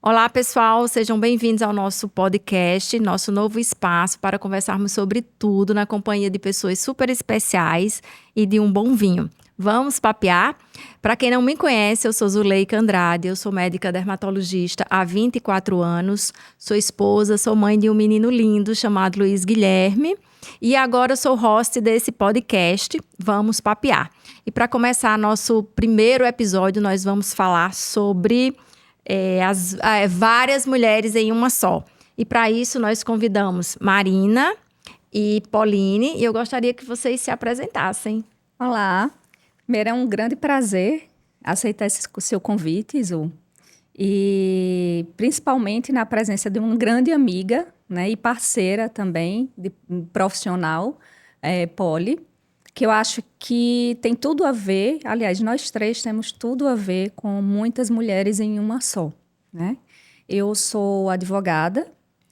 Olá, pessoal, sejam bem-vindos ao nosso podcast, nosso novo espaço para conversarmos sobre tudo na companhia de pessoas super especiais e de um bom vinho. Vamos papear? Para quem não me conhece, eu sou Zuleika Andrade, eu sou médica dermatologista há 24 anos, sou esposa, sou mãe de um menino lindo chamado Luiz Guilherme e agora eu sou host desse podcast, Vamos Papear. E para começar nosso primeiro episódio, nós vamos falar sobre várias mulheres em uma só. E para isso nós convidamos Marina e Pauline e eu gostaria que vocês se apresentassem. Olá, primeiro é um grande prazer aceitar esse seu convite, Zu. E principalmente na presença de uma grande amiga, né, e parceira também, profissional, Poli, que eu acho que tem tudo a ver, aliás, nós três temos tudo a ver com muitas mulheres em uma só, né? Eu sou advogada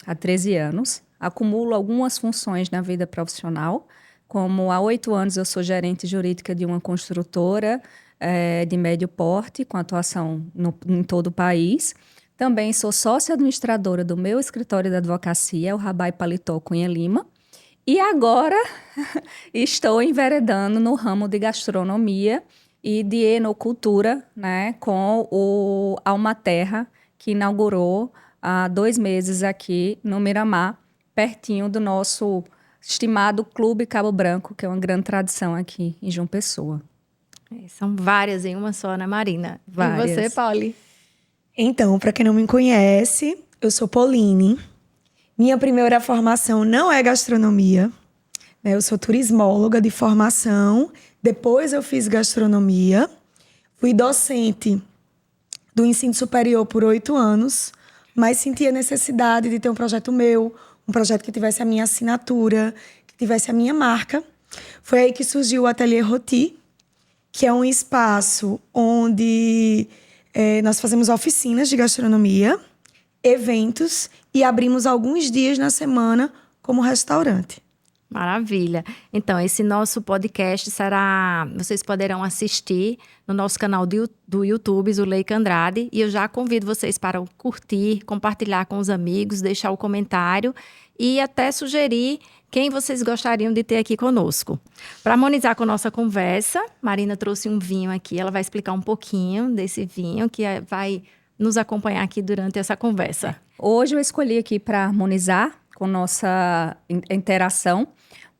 há 13 anos, acumulo algumas funções na vida profissional, como há 8 anos eu sou gerente jurídica de uma construtora de médio porte, com atuação em todo o país. Também sou sócia administradora do meu escritório de advocacia, o Rabai Paletó Cunha Lima. E agora estou enveredando no ramo de gastronomia e de enocultura, né, com o Alma Terra, que inaugurou há 2 meses aqui no Miramar, pertinho do nosso estimado Clube Cabo Branco, que é uma grande tradição aqui em João Pessoa. São várias em uma só, né, Marina? Várias. E você, Pauli? Então, para quem não me conhece, eu sou Pauline. Minha primeira formação não é gastronomia, né? Eu sou turismóloga de formação. Depois eu fiz gastronomia. Fui docente do ensino superior por 8 anos, mas senti a necessidade de ter um projeto meu, um projeto que tivesse a minha assinatura, que tivesse a minha marca. Foi aí que surgiu o Ateliê Roti, que é um espaço onde nós fazemos oficinas de gastronomia, eventos e abrimos alguns dias na semana como restaurante. Maravilha. Então, esse nosso podcast vocês poderão assistir no nosso canal do YouTube, Zuleika Andrade, e eu já convido vocês para curtir, compartilhar com os amigos, deixar o comentário e até sugerir quem vocês gostariam de ter aqui conosco. Para harmonizar com a nossa conversa, Marina trouxe um vinho aqui, ela vai explicar um pouquinho desse vinho que vai nos acompanhar aqui durante essa conversa. Hoje eu escolhi aqui para harmonizar com nossa interação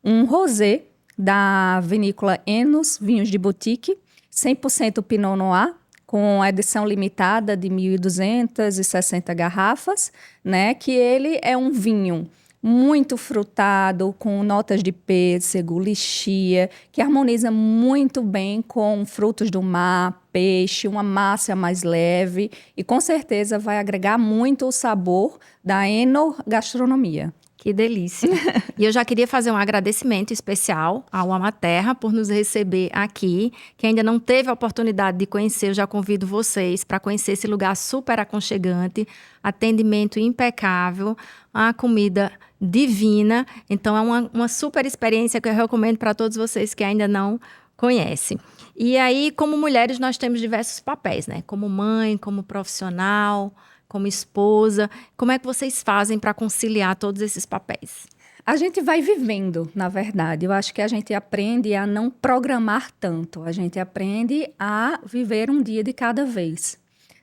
um rosé da vinícola Enos Vinhos de Boutique, 100% Pinot Noir, com edição limitada de 1.260 garrafas, né? Que ele é um vinho muito frutado, com notas de pêssego, lichia, que harmoniza muito bem com frutos do mar, peixe, uma massa mais leve e com certeza vai agregar muito o sabor da enogastronomia. Que delícia! E eu já queria fazer um agradecimento especial ao Alma Terra por nos receber aqui. Quem ainda não teve a oportunidade de conhecer, eu já convido vocês para conhecer esse lugar super aconchegante, atendimento impecável, a comida divina. Então, é uma super experiência que eu recomendo para todos vocês que ainda não conhecem. E aí, como mulheres, nós temos diversos papéis, né? Como mãe, como profissional, como esposa. Como é que vocês fazem para conciliar todos esses papéis? A gente vai vivendo, na verdade. Eu acho que a gente aprende a não programar tanto. A gente aprende a viver um dia de cada vez,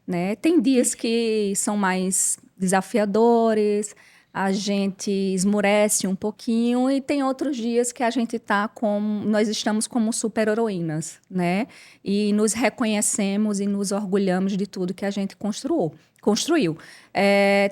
né? Tem dias que são mais desafiadores, a gente esmorece um pouquinho e tem outros dias que a gente nós estamos como super-heroínas, né? E nos reconhecemos e nos orgulhamos de tudo que a gente construiu.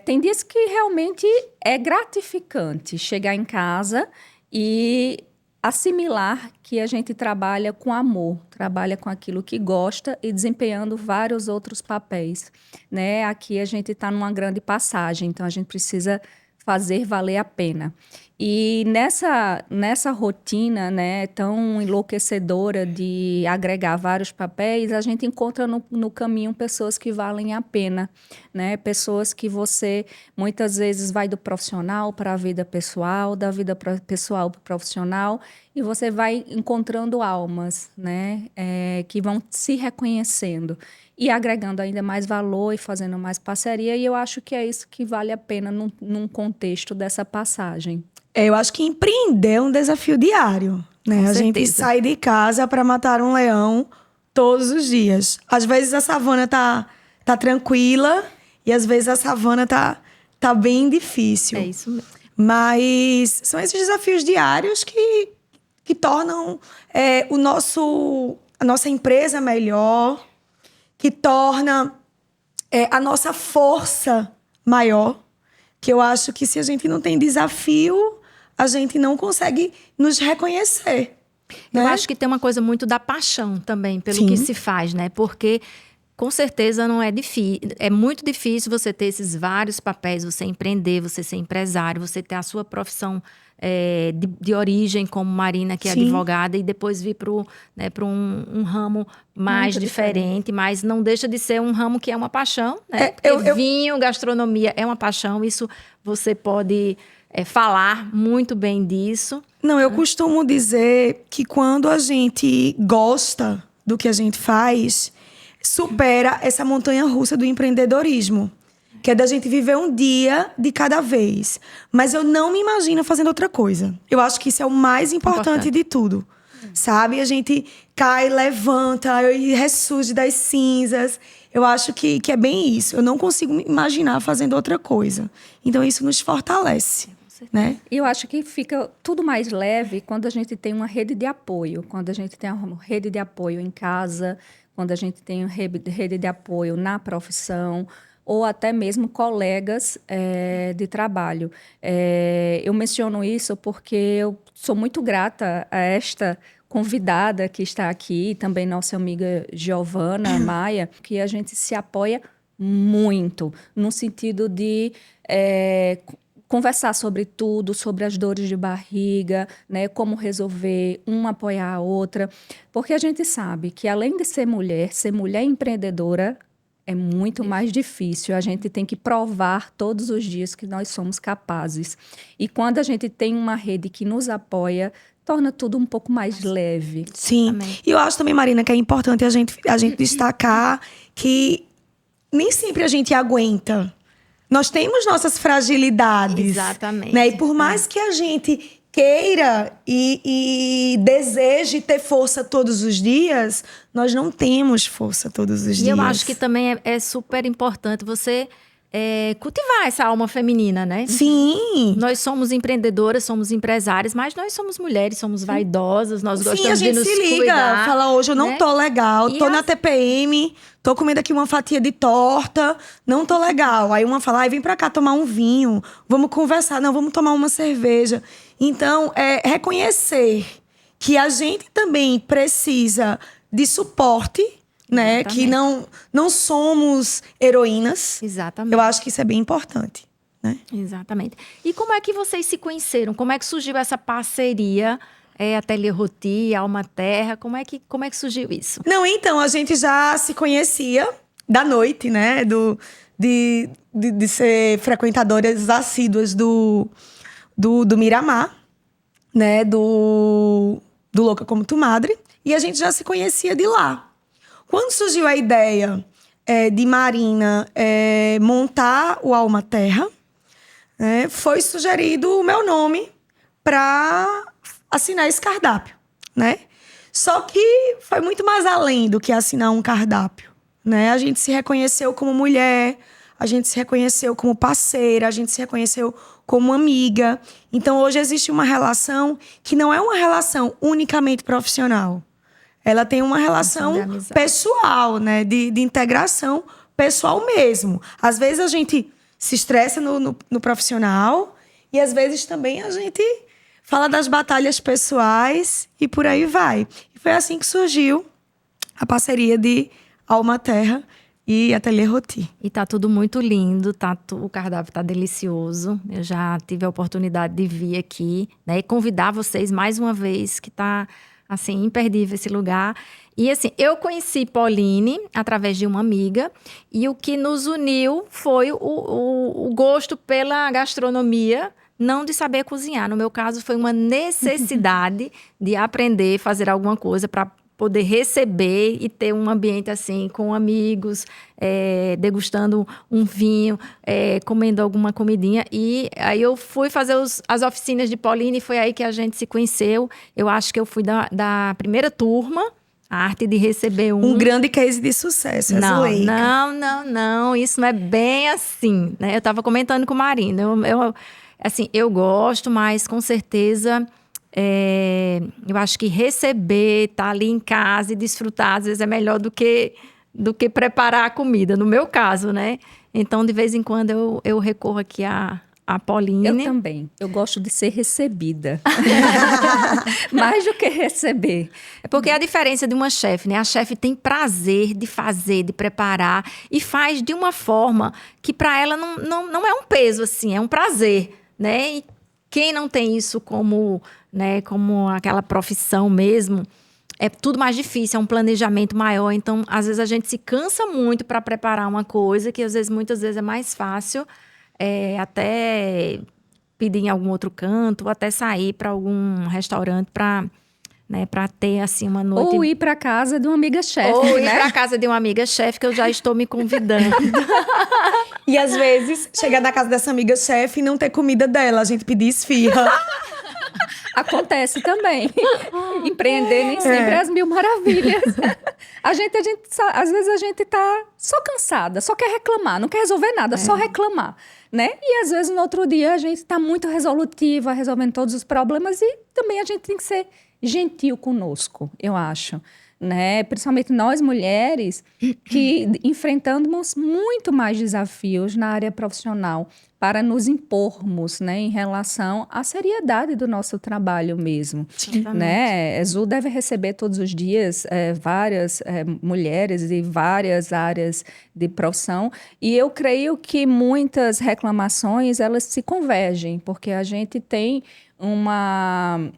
Tem dias que realmente é gratificante chegar em casa e assimilar que a gente trabalha com amor, trabalha com aquilo que gosta e desempenhando vários outros papéis, né? Aqui a gente está numa grande passagem, então a gente precisa fazer valer a pena. E nessa rotina, né, tão enlouquecedora de agregar vários papéis, a gente encontra no caminho pessoas que valem a pena, né? Pessoas que você muitas vezes vai do profissional para a vida pessoal, da vida pessoal para o profissional, e você vai encontrando almas, né, que vão se reconhecendo e agregando ainda mais valor e fazendo mais parceria. E eu acho que é isso que vale a pena num contexto dessa passagem. Eu acho que empreender é um desafio diário, né? Com a gente certeza. sai de casa para matar um leão todos os dias. Às vezes a savana tá tranquila e às vezes a savana tá bem difícil. É isso mesmo. Mas são esses desafios diários que tornam a nossa empresa melhor, que torna a nossa força maior. Que eu acho que se a gente não tem desafio, a gente não consegue nos reconhecer. Eu né? acho que tem uma coisa muito da paixão também pelo Sim. que se faz, né? Porque com certeza não é difícil. É muito difícil você ter esses vários papéis, você empreender, você ser empresário, você ter a sua profissão de origem como Marina, que é Sim. advogada, e depois vir para um ramo mais Muito diferente, mas não deixa de ser um ramo que é uma paixão, né? É, Porque vinho, gastronomia é uma paixão, isso você pode falar muito bem disso. Não, eu costumo dizer que quando a gente gosta do que a gente faz, supera essa montanha-russa do empreendedorismo. Que é da gente viver um dia de cada vez. Mas eu não me imagino fazendo outra coisa. Eu acho que isso é o mais importante de tudo. Sabe? A gente cai, levanta e ressurge das cinzas. Eu acho que é bem isso. Eu não consigo me imaginar fazendo outra coisa. Então isso nos fortalece. Né? E eu acho que fica tudo mais leve quando a gente tem uma rede de apoio. Quando a gente tem uma rede de apoio em casa, quando a gente tem uma rede de apoio na profissão, ou até mesmo colegas de trabalho. Eu menciono isso porque eu sou muito grata a esta convidada que está aqui, também nossa amiga Giovana Maia, que a gente se apoia muito, no sentido de conversar sobre tudo, sobre as dores de barriga, né, como resolver, uma apoiar a outra, porque a gente sabe que além de ser mulher empreendedora, é muito mais difícil. A gente tem que provar todos os dias que nós somos capazes. E quando a gente tem uma rede que nos apoia, torna tudo um pouco mais leve. Sim. Amém. E eu acho também, Marina, que é importante a gente destacar que nem sempre a gente aguenta. Nós temos nossas fragilidades. Exatamente. Né? E por mais que a gente queira e deseje ter força todos os dias, nós não temos força todos os dias. E eu acho que também é super importante você cultivar essa alma feminina, né? Sim. Nós somos empreendedoras, somos empresárias, mas nós somos mulheres, somos vaidosas, nós Sim, a gostamos de gente nos se liga, cuidar. fala hoje eu não né? tô legal, E tô na TPM, tô comendo aqui uma fatia de torta, não tô legal. Aí uma fala, vem pra cá tomar um vinho, vamos conversar, não, vamos tomar uma cerveja. Então, reconhecer que a gente também precisa de suporte, né? Exatamente. Que não somos heroínas. Exatamente. Eu acho que isso é bem importante, né? Exatamente. E como é que vocês se conheceram? Como é que surgiu essa parceria? Ateliê Roti, Alma Terra, como é que surgiu isso? Não, então, a gente já se conhecia da noite, né? De ser frequentadoras assíduas do Miramar, né? Do Louca Como Tu Madre. E a gente já se conhecia de lá. Quando surgiu a ideia de Marina montar o Alma Terra, foi sugerido o meu nome para assinar esse cardápio, né? Só que foi muito mais além do que assinar um cardápio, né? A gente se reconheceu como mulher, a gente se reconheceu como parceira, a gente se reconheceu como amiga. Então, hoje existe uma relação que não é uma relação unicamente profissional. Ela tem uma relação pessoal, né? De integração pessoal mesmo. Às vezes a gente se estressa no profissional e às vezes também a gente fala das batalhas pessoais e por aí vai. E foi assim que surgiu a parceria de Alma Terra e Ateliê Roti. E tá tudo muito lindo, o cardápio tá delicioso. Eu já tive a oportunidade de vir aqui, né, e convidar vocês mais uma vez, que tá, assim, imperdível esse lugar. E, assim, eu conheci Pauline através de uma amiga, e o que nos uniu foi o gosto pela gastronomia, não de saber cozinhar. No meu caso, foi uma necessidade de aprender a fazer alguma coisa para poder receber e ter um ambiente assim, com amigos, degustando um vinho, comendo alguma comidinha. E aí eu fui fazer as oficinas de Pauline e foi aí que a gente se conheceu. Eu acho que eu fui da primeira turma, a arte de receber Um grande case de sucesso, Não, isso não é bem assim, né? Eu estava comentando com o Marina, assim, eu gosto, mas com certeza... eu acho que receber, estar ali em casa e desfrutar, às vezes é melhor do que preparar a comida, no meu caso, né? Então, de vez em quando, eu recorro aqui a Pauline. Eu também. Eu gosto de ser recebida. Mais do que receber. É porque a diferença de uma chefe, né? A chefe tem prazer de fazer, de preparar, e faz de uma forma que para ela não é um peso, assim, é um prazer, né? E quem não tem isso como, né, como aquela profissão mesmo, é tudo mais difícil, é um planejamento maior. Então, às vezes, a gente se cansa muito para preparar uma coisa que, muitas vezes, é mais fácil até pedir em algum outro canto, ou até sair para algum restaurante para ter, assim, uma noite... Ou ir para casa de uma amiga chefe, Ou ir né? para casa de uma amiga chefe, que eu já estou me convidando. E às vezes, chegar na casa dessa amiga chefe e não ter comida dela, a gente pedir esfirra. Acontece também. Empreender nem sempre é as mil maravilhas. Às vezes a gente tá só cansada, só quer reclamar, não quer resolver nada, só reclamar, né? E às vezes no outro dia a gente tá muito resolutiva, resolvendo todos os problemas, e também a gente tem que ser gentil conosco, eu acho, né? Principalmente nós mulheres que enfrentamos muito mais desafios na área profissional para nos impormos, né, em relação à seriedade do nosso trabalho mesmo, né? Zu deve receber todos os dias várias mulheres de várias áreas de profissão, e eu creio que muitas reclamações elas se convergem, porque a gente tem uma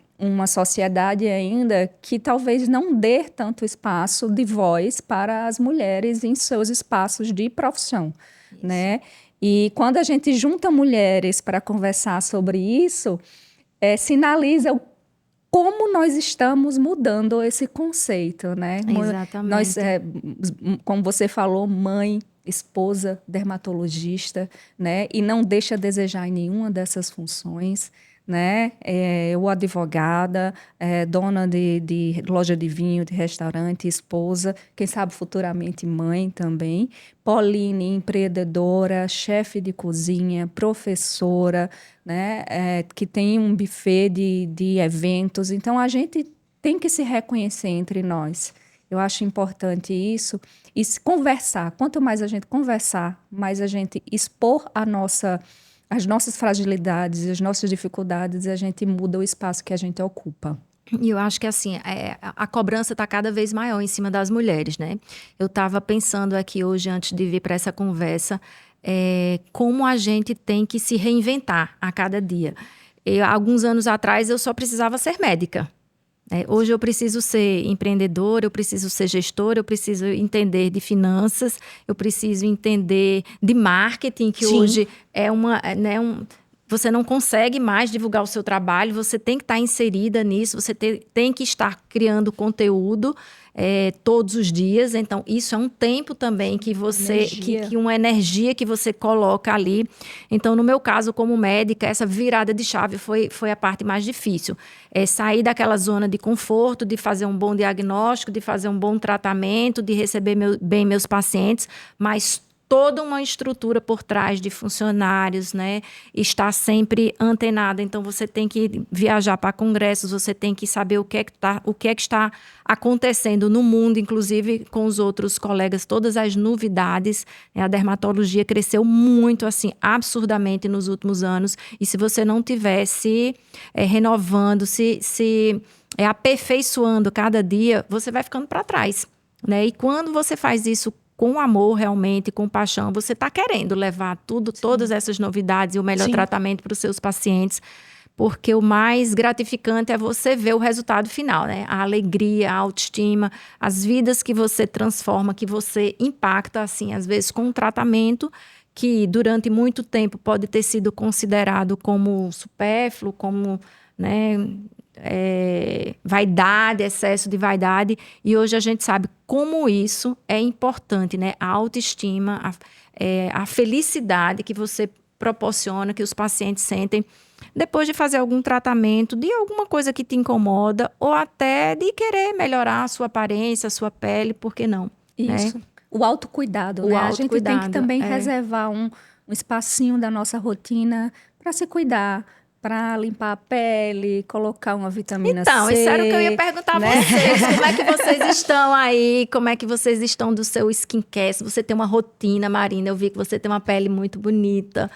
sociedade ainda que talvez não dê tanto espaço de voz para as mulheres em seus espaços de profissão, né? E quando a gente junta mulheres para conversar sobre isso, sinaliza como nós estamos mudando esse conceito, né? Exatamente. Nós, como você falou, mãe, esposa, dermatologista, né? E não deixa a desejar em nenhuma dessas funções, né? Ou advogada, dona de loja de vinho, de restaurante, esposa, quem sabe futuramente mãe também. Pauline, empreendedora, chefe de cozinha, professora, né? Que tem um buffet de eventos. Então, a gente tem que se reconhecer entre nós. Eu acho importante isso. E se conversar. Quanto mais a gente conversar, mais a gente expor as nossas fragilidades e as nossas dificuldades, a gente muda o espaço que a gente ocupa. E eu acho que, assim, a cobrança está cada vez maior em cima das mulheres, né? Eu estava pensando aqui hoje, antes de vir para essa conversa, como a gente tem que se reinventar a cada dia. Alguns anos atrás, eu só precisava ser médica. Hoje eu preciso ser empreendedora, eu preciso ser gestora, eu preciso entender de finanças, eu preciso entender de marketing, que Sim. hoje você não consegue mais divulgar o seu trabalho, você tem que estar inserida nisso, você tem que estar criando conteúdo todos os dias. Então, isso é um tempo também que você... Que uma energia que você coloca ali. Então, no meu caso, como médica, essa virada de chave foi a parte mais difícil. Sair daquela zona de conforto, de fazer um bom diagnóstico, de fazer um bom tratamento, de receber bem meus pacientes, mas toda uma estrutura por trás de funcionários, né? Está sempre antenada. Então, você tem que viajar para congressos, você tem que saber o que é que está acontecendo no mundo, inclusive com os outros colegas, todas as novidades. A dermatologia cresceu muito, assim, absurdamente nos últimos anos. E se você não estiver se renovando, se aperfeiçoando cada dia, você vai ficando para trás, né? E quando você faz isso com amor realmente, com paixão, você está querendo levar todas essas novidades e o melhor tratamento para os seus pacientes, porque o mais gratificante é você ver o resultado final, né? A alegria, a autoestima, as vidas que você transforma, que você impacta, assim, às vezes com um tratamento que durante muito tempo pode ter sido considerado como supérfluo, como, né, vaidade, excesso de vaidade, e hoje a gente sabe como isso é importante, né? A autoestima, a felicidade que você proporciona, que os pacientes sentem depois de fazer algum tratamento de alguma coisa que te incomoda ou até de querer melhorar a sua aparência, a sua pele, por que não? Isso. Né? O autocuidado, né? A gente tem que também reservar um espacinho da nossa rotina para se cuidar, para limpar a pele, colocar uma vitamina C. Então, isso era o que eu ia perguntar a vocês. Como é que vocês estão aí? Como é que vocês estão do seu skincare? Se você tem uma rotina, Marina, eu vi que você tem uma pele muito bonita,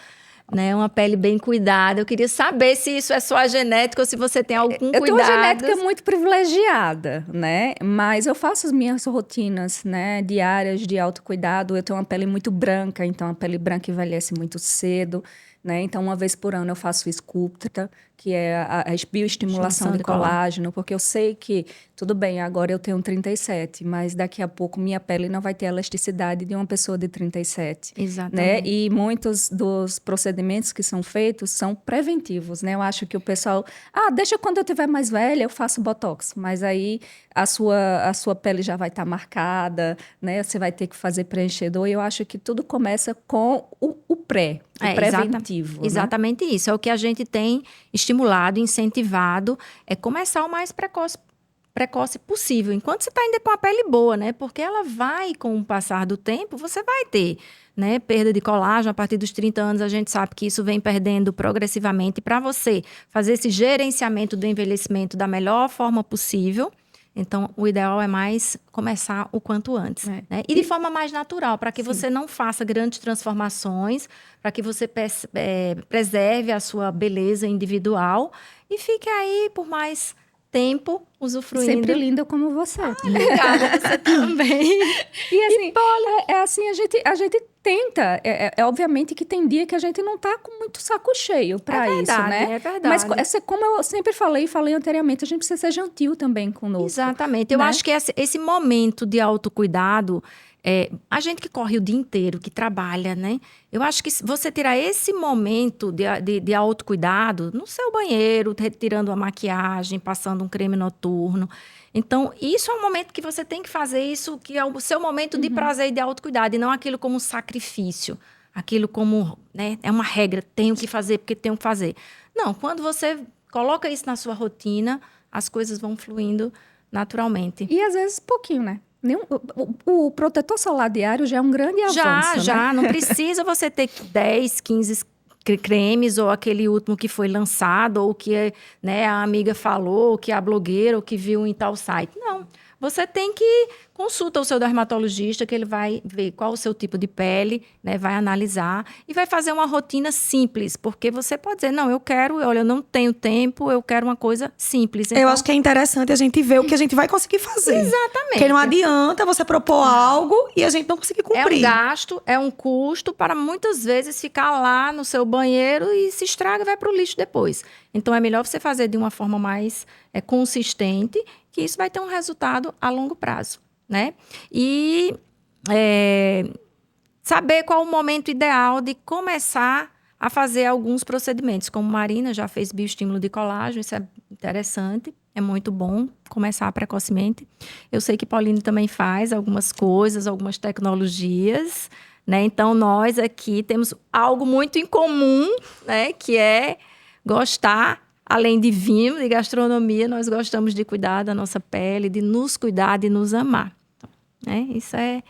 né? Uma pele bem cuidada. Eu queria saber se isso é só genética ou se você tem algum cuidado. Eu tenho uma genética muito privilegiada, né? Mas eu faço as minhas rotinas, né, diárias de autocuidado. Eu tenho uma pele muito branca, então a pele branca envelhece muito cedo, né? Então, uma vez por ano eu faço Sculptra, que é a bioestimulação de colágeno, porque eu sei que, tudo bem, agora eu tenho 37, mas daqui a pouco minha pele não vai ter a elasticidade de uma pessoa de 37. Exatamente. Né? E muitos dos procedimentos que são feitos são preventivos, né? Eu acho que o pessoal, deixa quando eu tiver mais velha, eu faço Botox, mas aí a sua pele já vai estar marcada, né? Você vai ter que fazer preenchedor, e eu acho que tudo começa com o preventivo. Exatamente isso. É o que a gente tem estimulado, incentivado, é começar o mais precoce possível. Enquanto você está ainda com a pele boa, né? Porque ela vai, com o passar do tempo, você vai ter, né, perda de colágeno. A partir dos 30 anos, a gente sabe que isso vem perdendo progressivamente. Para você fazer esse gerenciamento do envelhecimento da melhor forma possível, então, o ideal é mais começar o quanto antes. Né? E de forma mais natural, para que você não faça grandes transformações, para que você preserve a sua beleza individual e fique aí por mais tempo usufruindo. Sempre linda como você. Obrigada, você também. E assim, assim a gente tenta. Obviamente que tem dia que a gente não tá com muito saco cheio para isso, né? É verdade. Mas como eu sempre falei anteriormente, a gente precisa ser gentil também conosco. Exatamente. Eu acho que esse momento de autocuidado, a gente que corre o dia inteiro, que trabalha, né? Eu acho que você tirar esse momento de autocuidado no seu banheiro, retirando a maquiagem, passando um creme noturno. Então, isso é um momento que você tem que fazer isso, que é o seu momento de prazer e de autocuidado, e não aquilo como um sacrifício, aquilo como, né, é uma regra, tenho que fazer porque tenho que fazer. Não, quando você coloca isso na sua rotina, as coisas vão fluindo naturalmente. E às vezes pouquinho, né? O protetor solar diário já é um grande avanço, Já, né? Não precisa você ter 10, 15 cremes, ou aquele último que foi lançado, ou que, né, a amiga falou, ou que a blogueira, ou que viu em tal site. Não, você tem que consulta o seu dermatologista, que ele vai ver qual o seu tipo de pele, né, vai analisar e vai fazer uma rotina simples, porque você pode dizer, não, olha, eu não tenho tempo, eu quero uma coisa simples. Então, eu acho que é interessante a gente ver o que a gente vai conseguir fazer. Exatamente. Porque não adianta você propor algo e a gente não conseguir cumprir. É um gasto, é um custo para muitas vezes ficar lá no seu banheiro e se estraga e vai para o lixo depois. Então, é melhor você fazer de uma forma mais consistente, que isso vai ter um resultado a longo prazo. Né? E saber qual o momento ideal de começar a fazer alguns procedimentos. Como Marina já fez bioestímulo de colágeno, isso é interessante, é muito bom começar precocemente. Eu sei que Pauline também faz algumas coisas, algumas tecnologias, né? Então, nós aqui temos algo muito em comum, né? Que é gostar. Além de vinho, de gastronomia, nós gostamos de cuidar da nossa pele, de nos cuidar, de nos amar. Né? Isso é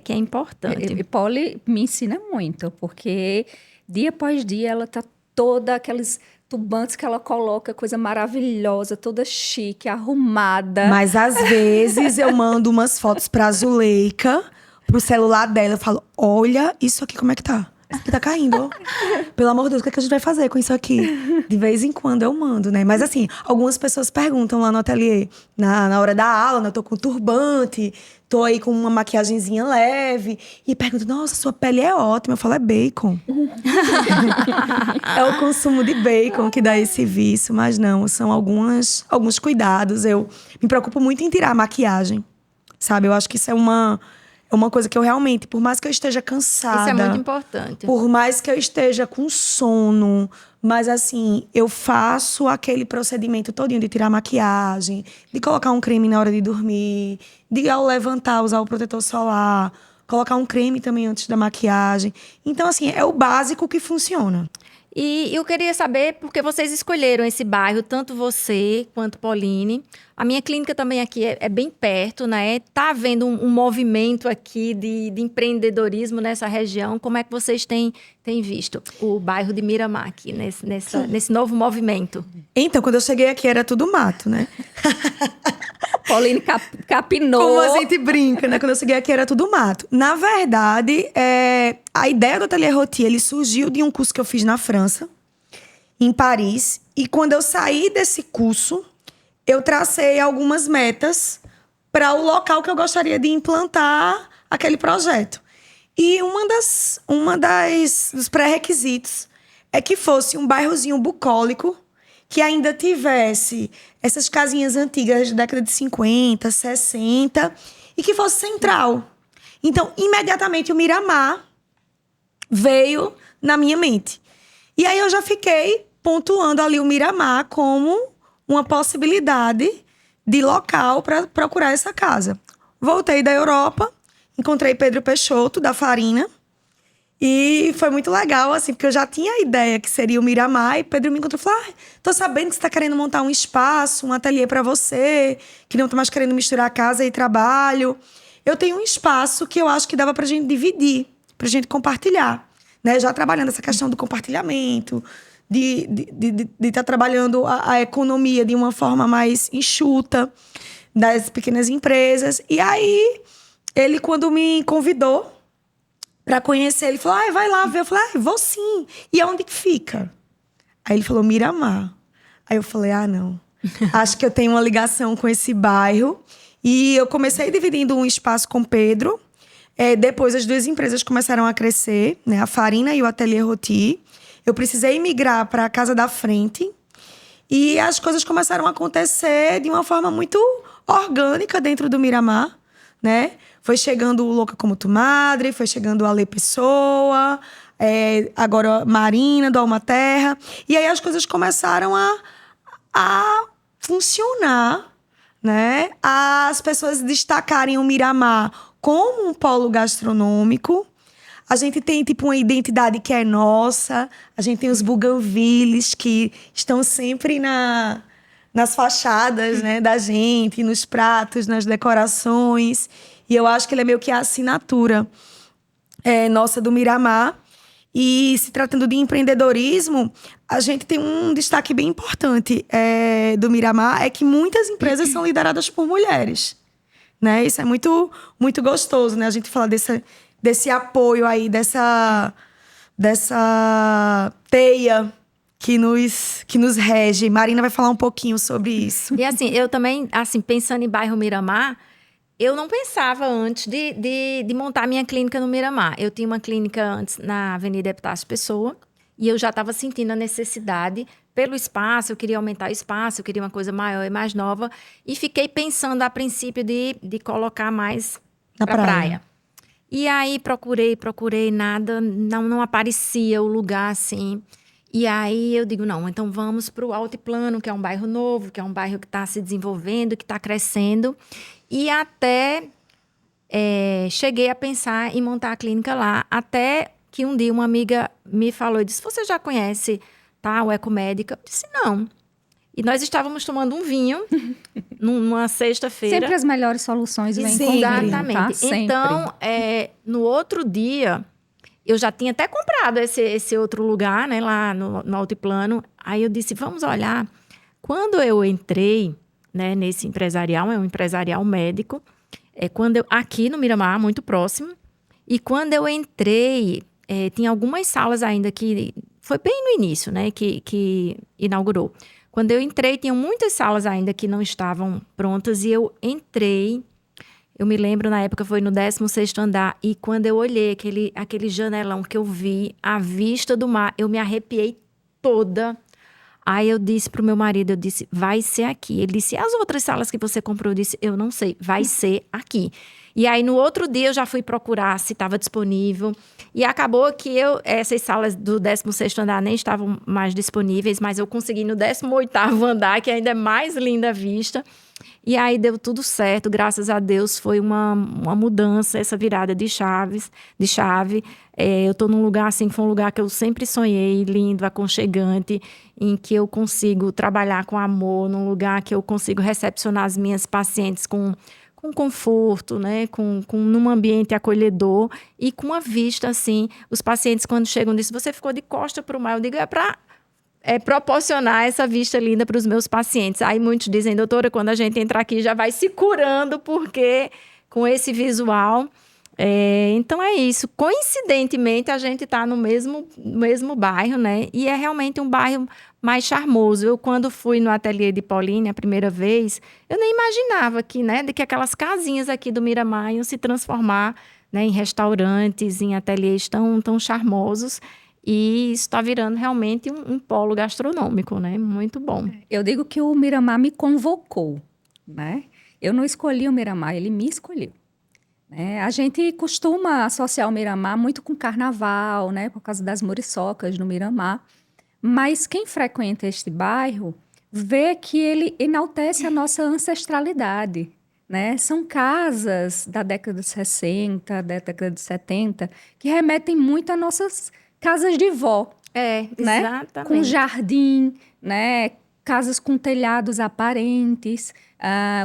que é importante. E Polly me ensina muito, porque dia após dia ela tá toda aqueles tubantes que ela coloca, coisa maravilhosa, toda chique, arrumada. Mas às vezes eu mando umas fotos pra Zuleika, pro celular dela, eu falo, olha isso aqui como é que tá. Esse aqui tá caindo, ó. Pelo amor de Deus, o que é que a gente vai fazer com isso aqui? De vez em quando eu mando, né? Mas assim, algumas pessoas perguntam lá no ateliê, na hora da aula, né? Eu tô com turbante, tô aí com uma maquiagenzinha leve. E perguntam, nossa, sua pele é ótima. Eu falo, é bacon. É o consumo de bacon que dá esse vício. Mas não, são alguns cuidados. Eu me preocupo muito em tirar a maquiagem, sabe? Eu acho que isso é uma coisa que eu realmente, por mais que eu esteja cansada… Isso é muito importante. Por mais que eu esteja com sono, mas assim, eu faço aquele procedimento todinho de tirar a maquiagem, de colocar um creme na hora de dormir, de ao levantar usar o protetor solar, colocar um creme também antes da maquiagem. Então assim, é o básico que funciona. E eu queria saber por que vocês escolheram esse bairro, tanto você quanto Pauline. A minha clínica também aqui é bem perto, né? Tá havendo um movimento aqui de empreendedorismo nessa região. Como é que vocês têm visto o bairro de Miramar aqui, nesse novo movimento? Então, quando eu cheguei aqui era tudo mato, né? Pauline capinou. Como a gente brinca, né? Quando eu cheguei aqui era tudo mato. Na verdade, a ideia do Atelier Rôti, ele surgiu de um curso que eu fiz na França, em Paris. E quando eu saí desse curso, eu tracei algumas metas para o local que eu gostaria de implantar aquele projeto. E dos pré-requisitos é que fosse um bairrozinho bucólico, que ainda tivesse essas casinhas antigas da década de 50, 60, e que fosse central. Então, imediatamente, o Miramar veio na minha mente. E aí eu já fiquei pontuando ali o Miramar como uma possibilidade de local para procurar essa casa. Voltei da Europa, encontrei Pedro Peixoto, da Farina, e foi muito legal, assim, porque eu já tinha a ideia que seria o Miramar, e Pedro me encontrou e falou, tô sabendo que você tá querendo montar um espaço, um ateliê para você, que não tá mais querendo misturar casa e trabalho. Eu tenho um espaço que eu acho que dava pra gente dividir, pra gente compartilhar, né? Já trabalhando essa questão do compartilhamento, de estar trabalhando a economia de uma forma mais enxuta das pequenas empresas. E aí, ele, quando me convidou para conhecer, ele falou, vai lá ver. Eu falei, vou sim. E aonde que fica? Aí ele falou, Miramar. Aí eu falei, não. Acho que eu tenho uma ligação com esse bairro. E eu comecei dividindo um espaço com Pedro. Depois, as duas empresas começaram a crescer, né? A Farina e o Atelier Rôti. Eu precisei migrar para a casa da frente. E as coisas começaram a acontecer de uma forma muito orgânica dentro do Miramar, né? Foi chegando o Louca Como Tu Madre, foi chegando o Ale Pessoa, agora Marina, do Alma Terra. E aí as coisas começaram a funcionar, né? As pessoas destacarem o Miramar como um polo gastronômico. A gente tem, tipo, uma identidade que é nossa. A gente tem os bougainvilles que estão sempre nas fachadas, né, da gente, nos pratos, nas decorações. E eu acho que ele é meio que a assinatura nossa do Miramar. E se tratando de empreendedorismo, a gente tem um destaque bem importante do Miramar, é que muitas empresas são lideradas por mulheres, né? Isso é muito, muito gostoso, né? A gente fala desse apoio aí, dessa teia que nos rege. Marina vai falar um pouquinho sobre isso. E assim, eu também, assim, pensando em bairro Miramar, eu não pensava antes de montar minha clínica no Miramar. Eu tinha uma clínica antes na Avenida Epitácio Pessoa e eu já estava sentindo a necessidade pelo espaço, eu queria aumentar o espaço, eu queria uma coisa maior e mais nova. E fiquei pensando a princípio de colocar mais na pra praia. E aí procurei, nada, não aparecia o lugar assim. E aí eu digo, não, então vamos para o Altiplano, que é um bairro novo, que é um bairro que está se desenvolvendo, que está crescendo. E até cheguei a pensar em montar a clínica lá. Até que um dia uma amiga me falou e disse, você já conhece o Ecomédica? Eu disse, não. E nós estávamos tomando um vinho numa sexta-feira. Sempre as melhores soluções vêm com Exatamente. Tá? Sempre. Então, no outro dia, eu já tinha até comprado esse outro lugar, né, lá no Altiplano. Aí eu disse, vamos olhar. Quando eu entrei, né, nesse empresarial, é um empresarial médico, aqui no Miramar, muito próximo. E quando eu entrei, tinha algumas salas ainda que... Foi bem no início, né, que inaugurou. Quando eu entrei, tinham muitas salas ainda que não estavam prontas. E eu entrei... Eu me lembro, na época, foi no 16º andar. E quando eu olhei aquele janelão que eu vi, a vista do mar, eu me arrepiei toda. Aí eu disse pro meu marido, eu disse, vai ser aqui. Ele disse, e as outras salas que você comprou? Eu disse, eu não sei, vai ser aqui. E aí, no outro dia, eu já fui procurar se estava disponível. E acabou que essas salas do 16º andar nem estavam mais disponíveis, mas eu consegui no 18º andar, que ainda é mais linda a vista. E aí deu tudo certo, graças a Deus. Foi uma mudança, essa virada de chave. Eu estou num lugar assim, que foi um lugar que eu sempre sonhei, lindo, aconchegante, em que eu consigo trabalhar com amor, num lugar que eu consigo recepcionar as minhas pacientes com conforto, né? Num ambiente acolhedor e com uma vista, assim. Os pacientes, quando chegam, dizem, você ficou de costa para o mar. Eu digo, é para proporcionar essa vista linda para os meus pacientes. Aí muitos dizem, doutora, quando a gente entrar aqui já vai se curando, porque com esse visual... então é isso. Coincidentemente, a gente está no mesmo bairro, né? E é realmente um bairro mais charmoso. Eu, quando fui no ateliê de Pauline a primeira vez, eu nem imaginava que aquelas casinhas aqui do Miramar iam se transformar, né, em restaurantes, em ateliês tão charmosos. E isso está virando realmente um polo gastronômico, né? Muito bom. Eu digo que o Miramar me convocou, né? Eu não escolhi o Miramar, ele me escolheu. A gente costuma associar o Miramar muito com carnaval, né? Por causa das muriçocas no Miramar. Mas quem frequenta este bairro vê que ele enaltece a nossa ancestralidade, né? São casas da década de 60, da década de 70, que remetem muito a nossas casas de vó. Né? Exatamente. Com jardim, né? Casas com telhados aparentes,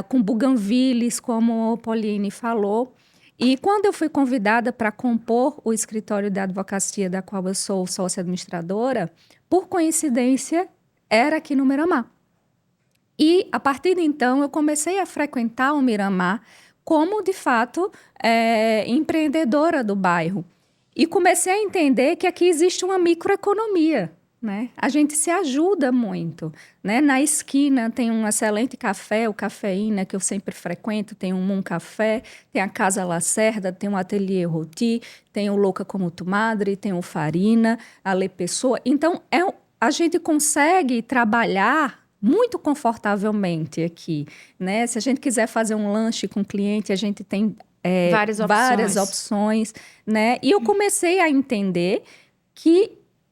com buganvílies, como a Pauline falou. E quando eu fui convidada para compor o escritório de advocacia da qual eu sou sócia administradora, por coincidência, era aqui no Miramar. E, a partir de então, eu comecei a frequentar o Miramar como, de fato, empreendedora do bairro. E comecei a entender que aqui existe uma microeconomia, né? A gente se ajuda muito, né? Na esquina tem um excelente café, o Cafeína, que eu sempre frequento, tem um Moon Café, tem a Casa Lacerda, tem o Ateliê Roti, tem o Louca como Tu Madre, tem o Farina, a Lê Pessoa. Então, a gente consegue trabalhar muito confortavelmente aqui, né? Se a gente quiser fazer um lanche com o cliente, a gente tem várias opções, né? E eu comecei a entender que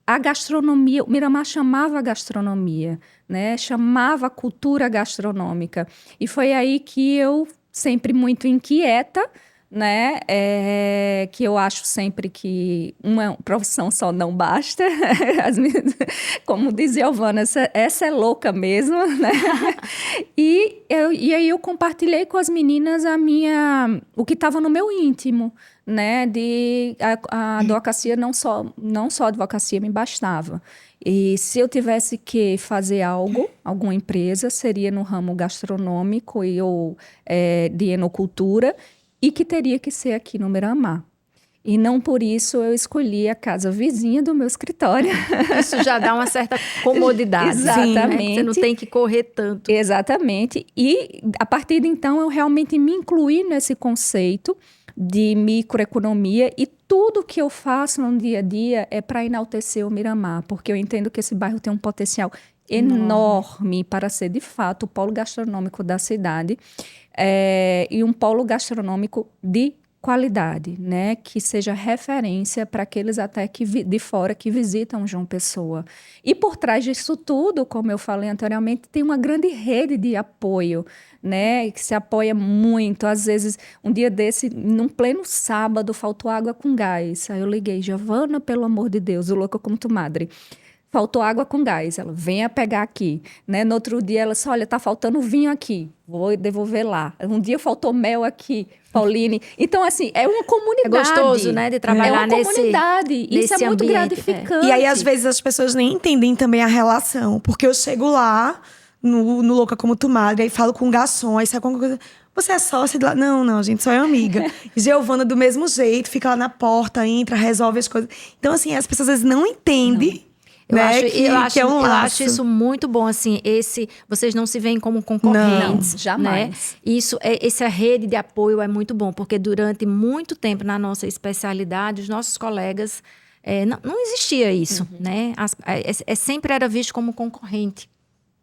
a gastronomia, o Miramar chamava a gastronomia, né? Chamava a cultura gastronômica. E foi aí que eu, sempre muito inquieta, né? Que eu acho sempre que uma profissão só não basta. Como diz Giovana, essa é louca mesmo, né? E aí eu compartilhei com as meninas o que estava no meu íntimo, né? A advocacia, não só a advocacia me bastava. E se eu tivesse que fazer alguma empresa, seria no ramo gastronômico ou de enocultura, e que teria que ser aqui no Miramar. E não por isso eu escolhi a casa vizinha do meu escritório. Isso já dá uma certa comodidade. Exatamente. Né? Você não tem que correr tanto. Exatamente. E, a partir de então, eu realmente me incluí nesse conceito de microeconomia, e tudo que eu faço no dia a dia é para enaltecer o Miramar, porque eu entendo que esse bairro tem um potencial enorme para ser, de fato, o polo gastronômico da cidade, e um polo gastronômico de qualidade, né? Que seja referência para aqueles até de fora que visitam João Pessoa. E por trás disso tudo, como eu falei anteriormente, tem uma grande rede de apoio, né? Que se apoia muito. Às vezes, um dia desse, num pleno sábado, faltou água com gás. Aí eu liguei, Giovana, pelo amor de Deus, o Louca como Tu Madre. Faltou água com gás. Ela, venha pegar aqui. Né? No outro dia, ela disse, olha, tá faltando vinho aqui. Vou devolver lá. Um dia faltou mel aqui, Pauline. Então, assim, é uma comunidade. É gostoso, né, de trabalhar nesse comunidade. Isso é muito ambiente, gratificante. E aí, às vezes, as pessoas nem entendem também a relação. Porque eu chego lá, no Louca como Tu Madre, aí falo com o garçom, aí sai com alguma coisa... você é sócia de lá? Não, a gente só é amiga. Giovana do mesmo jeito, fica lá na porta, entra, resolve as coisas. Então, assim, as pessoas às vezes não entendem. Né? Que é um eu laço. acho isso muito bom, assim, vocês não se veem como concorrentes. Não, jamais. Né? Essa rede de apoio é muito bom, porque durante muito tempo na nossa especialidade, os nossos colegas, não existia isso, né? Sempre era visto como concorrente.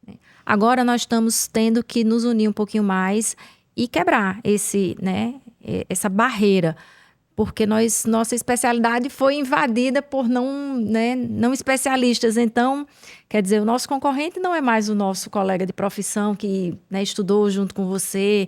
Né? Agora nós estamos tendo que nos unir um pouquinho mais e quebrar essa barreira. Porque nossa especialidade foi invadida por não especialistas. Então, quer dizer, o nosso concorrente não é mais o nosso colega de profissão que estudou junto com você,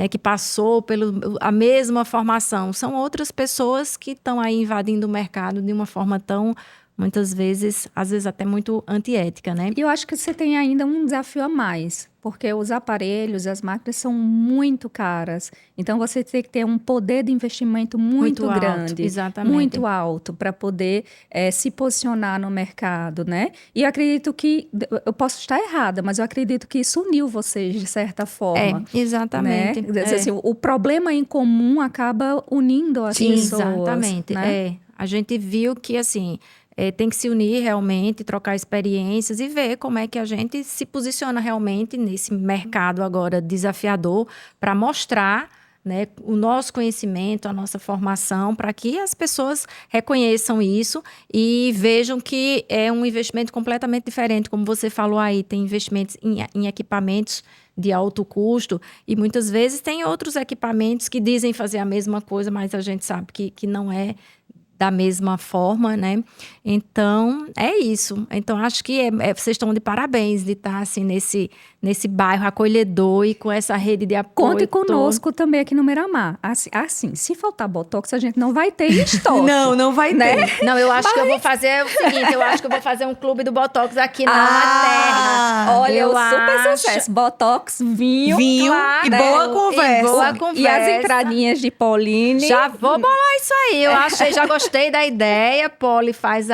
que passou pela mesma formação. São outras pessoas que estão aí invadindo o mercado de uma forma tão, muitas vezes, às vezes até muito antiética, né? E eu acho que você tem ainda um desafio a mais, porque os aparelhos, as máquinas são muito caras. Então, você tem que ter um poder de investimento muito grande. Alto, exatamente. Muito alto, para poder se posicionar no mercado, né? E eu acredito que, eu posso estar errada, mas eu acredito que isso uniu vocês, de certa forma. Exatamente. Né? Assim, o problema em comum acaba unindo as pessoas. Exatamente, né? A gente viu que, assim... tem que se unir realmente, trocar experiências e ver como é que a gente se posiciona realmente nesse mercado agora desafiador para mostrar o nosso conhecimento, a nossa formação, para que as pessoas reconheçam isso e vejam que é um investimento completamente diferente. Como você falou aí, tem investimentos em equipamentos de alto custo e muitas vezes tem outros equipamentos que dizem fazer a mesma coisa, mas a gente sabe que não é da mesma forma, né? Então, é isso. Então, acho que vocês estão de parabéns de estar, assim, nesse bairro acolhedor e com essa rede de apoio. Conte conosco também aqui no Miramar. Assim, se faltar Botox, a gente não vai ter estoque. Não vai ter. Não, eu acho que eu vou fazer o seguinte, eu acho que eu vou fazer um clube do Botox aqui na Terra. Olha, o super sucesso. Botox, vinho claro, e boa conversa. E as entradinhas de Pauline. Já vou bolar isso aí, já gostei da ideia. Polly faz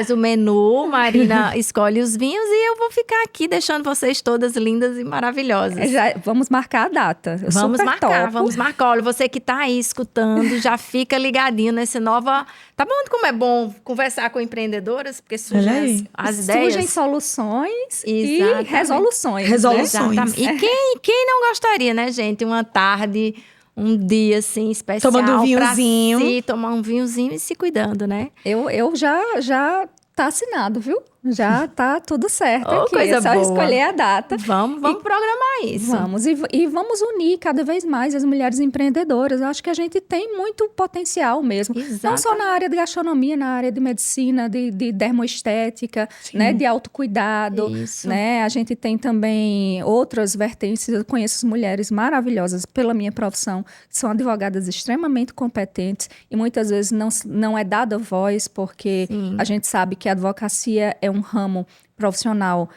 o menu, Marina escolhe os vinhos e eu vou ficar aqui deixando vocês todas lindas e maravilhosas. Vamos marcar a data. Vamos marcar. Olha, você que tá aí escutando, já fica ligadinho nesse nova... Tá bom como é bom conversar com empreendedoras? Porque surgem as ideias. Surgem soluções e resoluções. Exatamente. E quem não gostaria, né, gente? Uma tarde... Um dia, assim, especial. Tomando um vinhozinho. Tomar um vinhozinho e se cuidando, né? Eu já tá assinado, viu? Já tá tudo certo aqui. Coisa é só boa. escolher a data. Vamos programar isso. Vamos. E vamos unir cada vez mais as mulheres empreendedoras. Eu acho que a gente tem muito potencial mesmo. Exato. Não só na área de gastronomia, na área de medicina, de dermoestética, né? De autocuidado. Isso. Né? A gente tem também outras vertentes. Eu conheço mulheres maravilhosas pela minha profissão, que são advogadas extremamente competentes e muitas vezes não é dada voz, porque a gente sabe que a advocacia é um ramo profissional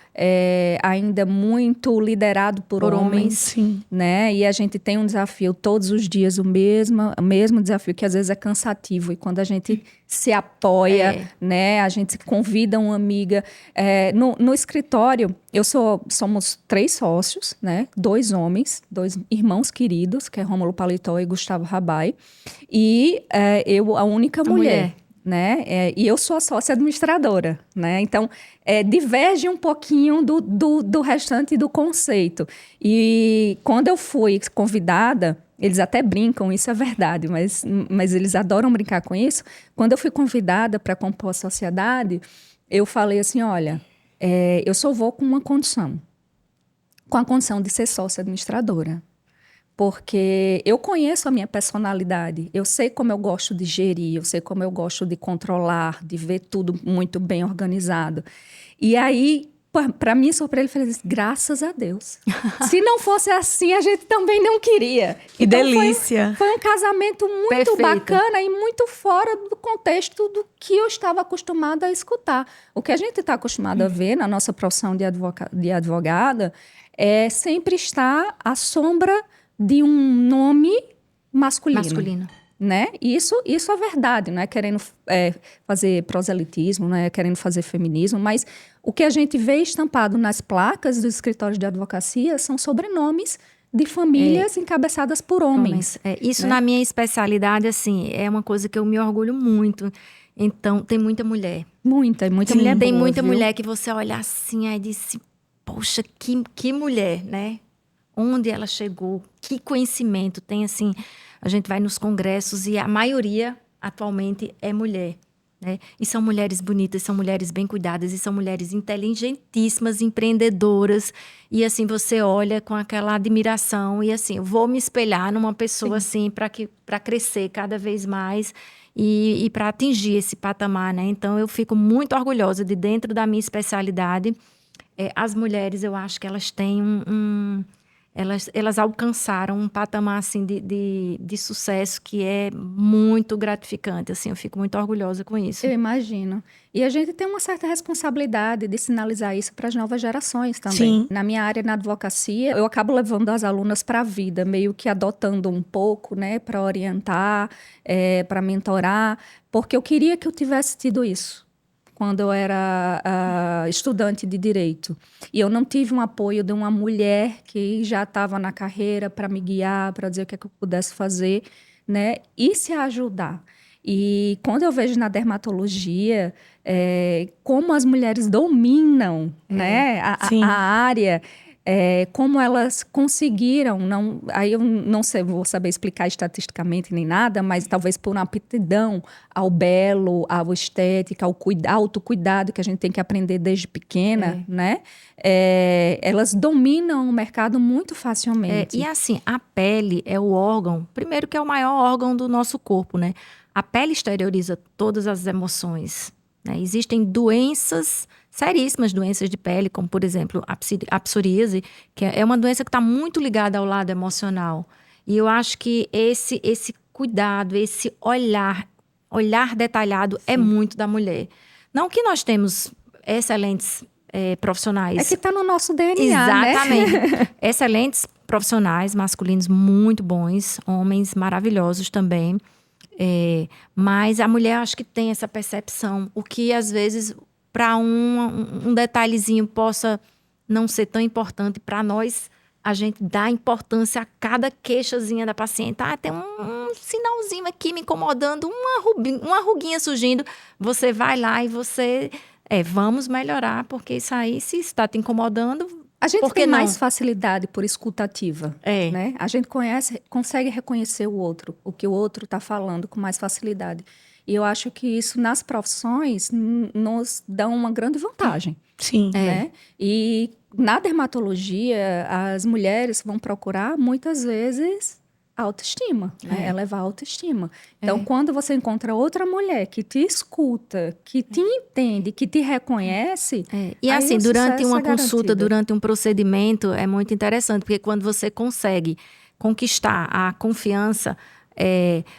ainda muito liderado por homens, sim. Né? E a gente tem um desafio todos os dias, o mesmo desafio que às vezes é cansativo. E quando a gente se apoia, né? A gente convida uma amiga. No escritório, somos 3 sócios, né? 2 homens, 2 irmãos queridos, que é Rômulo Paletó e Gustavo Rabai. E eu, a única mulher. Né? E eu sou a sócia administradora, né? Então, diverge um pouquinho do restante do conceito. E quando eu fui convidada, eles até brincam, isso é verdade, mas eles adoram brincar com isso. Quando eu fui convidada para compor a sociedade, eu falei assim, olha, eu só vou com uma condição. Com a condição de ser sócia administradora. Porque eu conheço a minha personalidade, eu sei como eu gosto de gerir, eu sei como eu gosto de controlar, de ver tudo muito bem organizado. E aí, para mim, surpresa, ele falou assim, graças a Deus. Se não fosse assim, a gente também não queria. Que então, delícia. Foi um casamento muito Perfeito. Bacana e muito fora do contexto do que eu estava acostumada a escutar. O que a gente está acostumado a ver na nossa profissão de advogada é sempre estar à sombra de um nome masculino. Né? Isso é verdade, não é querendo fazer proselitismo, não é querendo fazer feminismo, mas o que a gente vê estampado nas placas dos escritórios de advocacia são sobrenomes de famílias encabeçadas por homens. Isso, né? Na minha especialidade, assim, é uma coisa que eu me orgulho muito. Então, tem muita mulher. Muita Sim, mulher Tem boa, muita viu? mulher que você olha assim e diz, poxa, que mulher, né? Onde ela chegou, que conhecimento tem, assim. A gente vai nos congressos e a maioria, atualmente, é mulher. Né? E são mulheres bonitas, são mulheres bem cuidadas, e são mulheres inteligentíssimas, empreendedoras. E assim, você olha com aquela admiração e assim, eu vou me espelhar numa pessoa assim para crescer cada vez mais e para atingir esse patamar, né? Então, eu fico muito orgulhosa de, dentro da minha especialidade, as mulheres, eu acho que elas têm elas alcançaram um patamar assim, de sucesso que é muito gratificante. Assim, eu fico muito orgulhosa com isso. Eu imagino. E a gente tem uma certa responsabilidade de sinalizar isso para as novas gerações também. Sim. Na minha área, na advocacia, eu acabo levando as alunas para a vida, meio que adotando um pouco, né, para orientar, para mentorar, porque eu queria que eu tivesse tido isso quando eu era estudante de direito. E eu não tive um apoio de uma mulher que já estava na carreira para me guiar, para dizer o que é que eu pudesse fazer, né? E se ajudar. E quando eu vejo na dermatologia como as mulheres dominam, né, Sim. a área, como elas conseguiram, não, aí eu não sei, vou saber explicar estatisticamente nem nada, mas talvez por uma aptidão ao belo, à estética, ao autocuidado que a gente tem que aprender desde pequena, né? Elas dominam o mercado muito facilmente. E assim, a pele é o órgão, primeiro que é o maior órgão do nosso corpo, né? A pele exterioriza todas as emoções, né? Existem doenças, seríssimas doenças de pele, como, por exemplo, a psoríase, que é uma doença que está muito ligada ao lado emocional. E eu acho que esse cuidado, esse olhar detalhado é muito da mulher. Não que nós temos excelentes profissionais. É que está no nosso DNA, Exatamente. né? Excelentes profissionais masculinos muito bons, homens maravilhosos também. Mas a mulher, acho que tem essa percepção, o que às vezes para um detalhezinho possa não ser tão importante, para nós a gente dá importância a cada queixazinha da paciente. Tem um sinalzinho aqui me incomodando, uma ruguinha surgindo, você vai lá e você vamos melhorar, porque isso aí, se está te incomodando, a gente tem não? mais facilidade por escutativa, né? A gente consegue reconhecer o outro, o que o outro está falando com mais facilidade. E eu acho que isso, nas profissões, nos dá uma grande vantagem. Sim. Né? E na dermatologia, as mulheres vão procurar, muitas vezes, autoestima, né? Elevar a autoestima. Então, quando você encontra outra mulher que te escuta, que te entende, que te reconhece... E assim, durante uma consulta, garantido. durante um procedimento, é muito interessante, porque quando você consegue conquistar a confiança,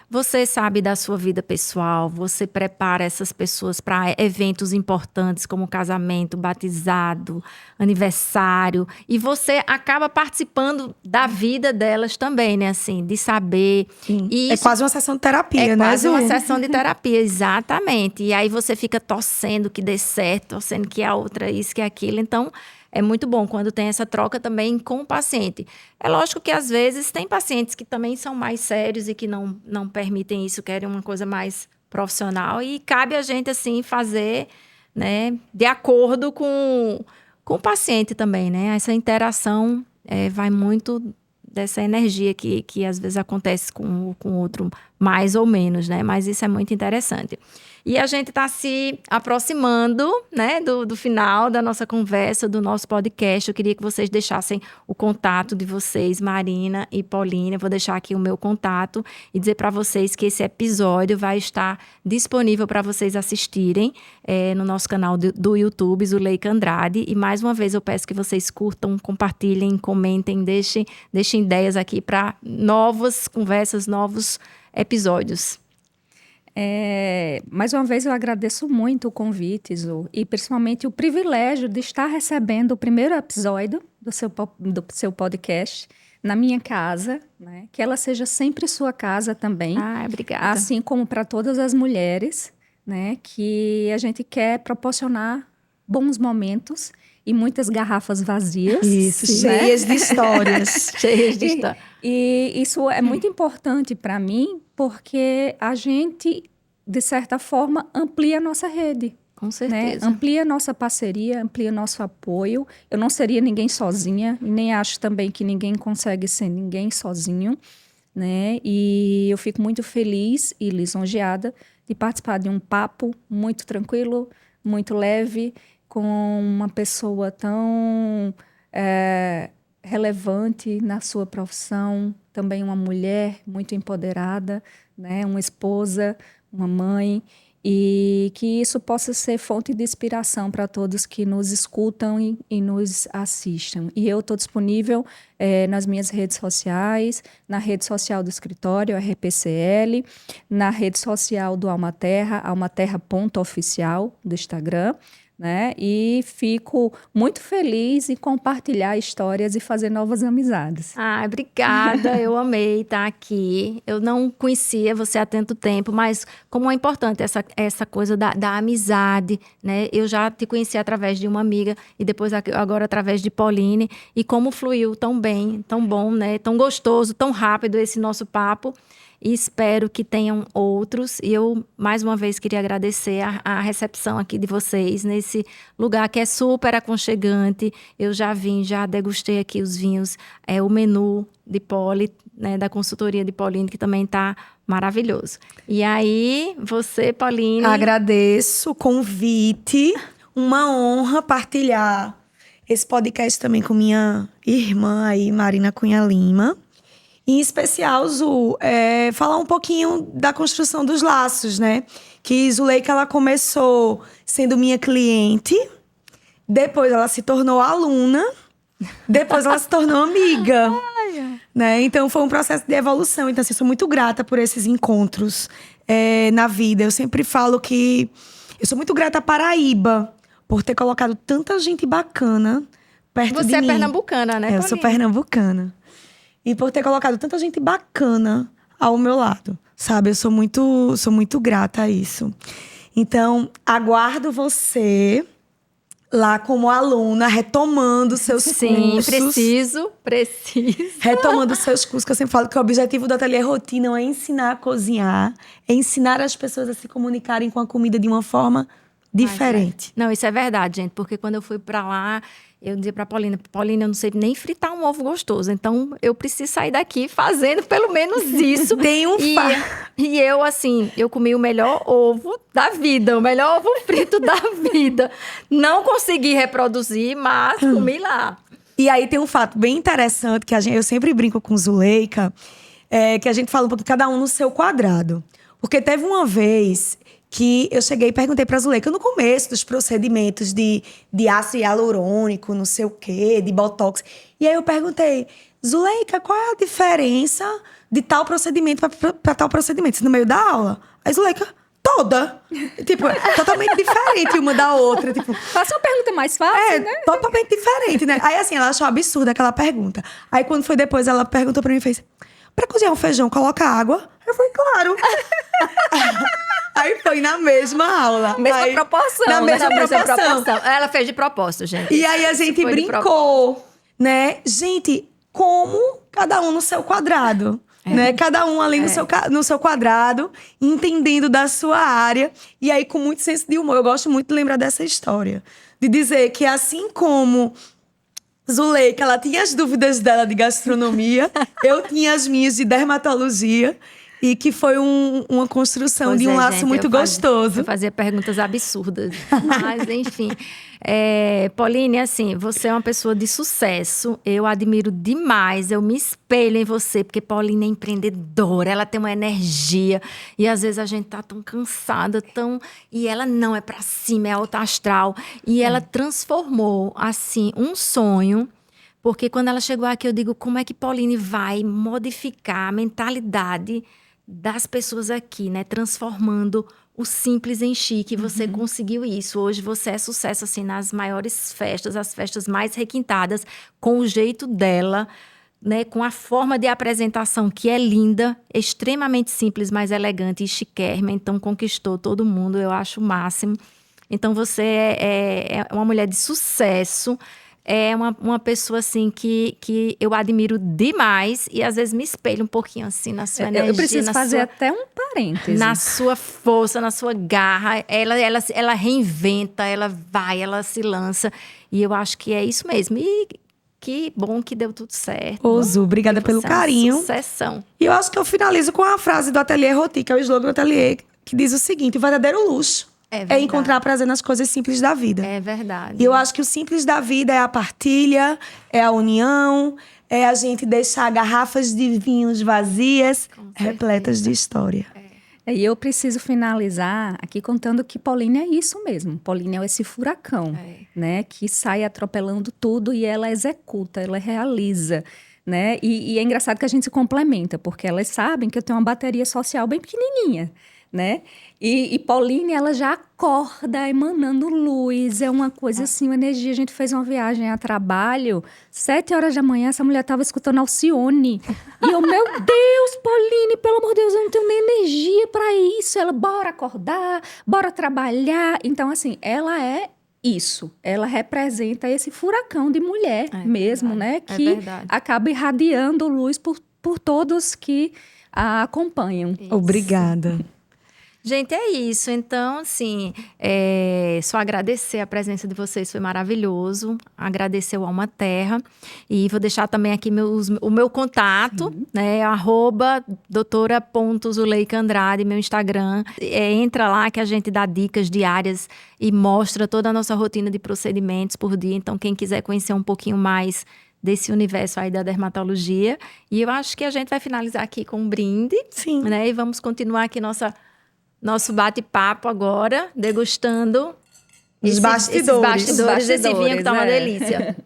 você sabe da sua vida pessoal, você prepara essas pessoas para eventos importantes como casamento, batizado, aniversário, e você acaba participando da vida delas também, né? Assim, de saber. Sim. E É quase uma sessão de terapia, né? É quase uma sessão de terapia, exatamente. E aí você fica torcendo que dê certo, torcendo que a outra isso, que aquilo. Então, é muito bom quando tem essa troca também com o paciente. É lógico que, às vezes, tem pacientes que também são mais sérios e que não permitem isso, querem uma coisa mais profissional. E cabe a gente, assim, fazer, né, de acordo com o paciente também, né? Essa interação vai muito dessa energia que às vezes acontece com o outro, mais ou menos, né? Mas isso é muito interessante. E a gente está se aproximando, né, do final da nossa conversa, do nosso podcast. Eu queria que vocês deixassem o contato de vocês, Marina e Paulina. Eu vou deixar aqui o meu contato e dizer para vocês que esse episódio vai estar disponível para vocês assistirem no nosso canal do YouTube, Zuleika Andrade. E mais uma vez eu peço que vocês curtam, compartilhem, comentem, deixem ideias aqui para novas conversas, novos episódios. Mais uma vez eu agradeço muito o convite, Zu, e principalmente o privilégio de estar recebendo o primeiro episódio do seu podcast na minha casa, né? Que ela seja sempre sua casa também. Obrigada. Assim como para todas as mulheres, né? Que a gente quer proporcionar bons momentos e muitas garrafas vazias. Isso, né? cheias de histórias. Cheias de história. E isso é muito importante para mim, porque a gente, de certa forma, amplia a nossa rede. Com Né? certeza. Amplia nossa parceria, amplia nosso apoio. Eu não seria ninguém sozinha, e nem acho também que ninguém consegue ser ninguém sozinho, né? E eu fico muito feliz e lisonjeada de participar de um papo muito tranquilo, muito leve, com uma pessoa tão relevante na sua profissão, também uma mulher muito empoderada, né? Uma esposa, uma mãe. E que isso possa ser fonte de inspiração para todos que nos escutam e nos assistam. E eu estou disponível nas minhas redes sociais, na rede social do escritório, RPCL, na rede social do Almaterra, almaterra.oficial do Instagram, né? E fico muito feliz em compartilhar histórias e fazer novas amizades. Obrigada, eu amei estar aqui. Eu não conhecia você há tanto tempo, mas como é importante essa coisa da amizade, né? Eu já te conheci através de uma amiga e depois agora através de Pauline, e como fluiu tão bem, tão bom, né? Tão gostoso, tão rápido esse nosso papo. E espero que tenham outros. E eu, mais uma vez, queria agradecer a recepção aqui de vocês nesse lugar que é super aconchegante. Eu já degustei aqui os vinhos, o menu de Poli, né, da consultoria de Pauline, que também está maravilhoso. E aí, você, Pauline... Agradeço o convite. Uma honra partilhar esse podcast também com minha irmã aí, Marina Cunha Lima. Em especial, Zu, falar um pouquinho da construção dos laços, né? Que Zuleika, ela começou sendo minha cliente, depois ela se tornou aluna, depois ela se tornou amiga. Né? Então, foi um processo de evolução. Então, assim, sou muito grata por esses encontros na vida. Eu sempre falo que eu sou muito grata à Paraíba por ter colocado tanta gente bacana perto de mim. Você é pernambucana, né, Eu sou pernambucana. E por ter colocado tanta gente bacana ao meu lado, sabe? Eu sou muito grata a isso. Então, aguardo você lá como aluna, retomando seus cursos. Sim, preciso. Retomando seus cursos, que eu sempre falo que o objetivo do Ateliê Rotina não é ensinar a cozinhar, é ensinar as pessoas a se comunicarem com a comida de uma forma diferente. Não, isso é verdade, gente, porque quando eu fui pra lá, eu dizia pra Pauline, eu não sei nem fritar um ovo gostoso, então eu preciso sair daqui fazendo pelo menos isso. Tem um E eu, assim, eu comi o melhor ovo da vida, o melhor ovo frito da vida. Não consegui reproduzir, mas comi lá. E aí tem um fato bem interessante, que eu sempre brinco com Zuleika, que a gente fala um pouco, cada um no seu quadrado. Porque teve uma vez que eu cheguei e perguntei pra Zuleika, no começo dos procedimentos de ácido hialurônico, não sei o quê, de botox. E aí eu perguntei, Zuleika, qual é a diferença de tal procedimento pra tal procedimento? No meio da aula. Aí Zuleika, toda. Tipo, totalmente diferente uma da outra. Tipo, faça uma pergunta mais fácil, né? Totalmente diferente, né? Aí assim, ela achou absurda aquela pergunta. Aí quando foi depois, ela perguntou pra mim e fez, pra cozinhar um feijão, coloca água? Eu falei, claro. Aí foi na mesma aula. Mesma proporção. Na mesma proporção. Ela fez de propósito, gente. E aí a gente brincou, né? Gente, como cada um no seu quadrado. Né? Cada um ali no seu quadrado, entendendo da sua área. E aí com muito senso de humor. Eu gosto muito de lembrar dessa história. De dizer que assim como Zuleika, ela tinha as dúvidas dela de gastronomia, eu tinha as minhas de dermatologia. E que foi uma construção de um laço muito gostoso. Eu fazia perguntas absurdas. Mas, enfim. Pauline, assim, você é uma pessoa de sucesso. Eu admiro demais. Eu me espelho em você, porque Pauline é empreendedora. Ela tem uma energia. E às vezes a gente tá tão cansada, e ela não, é pra cima, é alta astral. E ela transformou, assim, um sonho. Porque quando ela chegou aqui, eu digo, como é que Pauline vai modificar a mentalidade das pessoas aqui, né? Transformando o simples em chique. Você conseguiu isso. Hoje você é sucesso, assim, nas maiores festas, as festas mais requintadas, com o jeito dela, né? Com a forma de apresentação que é linda, extremamente simples, mas elegante e chiquérrima. Então, conquistou todo mundo. Eu acho o máximo. Então, você é uma mulher de sucesso. É uma pessoa, assim, que eu admiro demais. E, às vezes, me espelho um pouquinho, assim, na sua energia. Eu preciso fazer até um parêntese. Na sua força, na sua garra. Ela reinventa, ela vai, ela se lança. E eu acho que é isso mesmo. E que bom que deu tudo certo. Ô, Zu, obrigada pelo carinho. Sucessão. E eu acho que eu finalizo com a frase do Ateliê Roti, que é o slogan do Ateliê, que diz o seguinte: o verdadeiro luxo é encontrar prazer nas coisas simples da vida. É verdade. E eu acho que o simples da vida é a partilha, é a união, é a gente deixar garrafas de vinhos vazias, repletas de história. E eu preciso finalizar aqui contando que Pauline é isso mesmo. Pauline é esse furacão, né? Que sai atropelando tudo e ela executa, ela realiza, né? E é engraçado que a gente se complementa, porque elas sabem que eu tenho uma bateria social bem pequenininha, né? E Pauline, ela já acorda emanando luz, é uma coisa assim, uma energia. A gente fez uma viagem a trabalho, 7 horas da manhã, essa mulher estava escutando Alcione. E eu, meu Deus, Pauline, pelo amor de Deus, eu não tenho nem energia para isso. Ela, bora acordar, bora trabalhar. Então, assim, ela é isso. Ela representa esse furacão de mulher mesmo, né? Que acaba irradiando luz por todos que a acompanham. Isso. Obrigada. Gente, é isso. Então, assim, só agradecer a presença de vocês, foi maravilhoso. Agradecer o Alma Terra. E vou deixar também aqui o meu contato, né? @doutora.zuleicaandrade, meu Instagram. Entra lá que a gente dá dicas diárias e mostra toda a nossa rotina de procedimentos por dia. Então, quem quiser conhecer um pouquinho mais desse universo aí da dermatologia. E eu acho que a gente vai finalizar aqui com um brinde. Sim. Né? E vamos continuar aqui nosso bate-papo agora, degustando os bastidores desse vinho que tá uma delícia.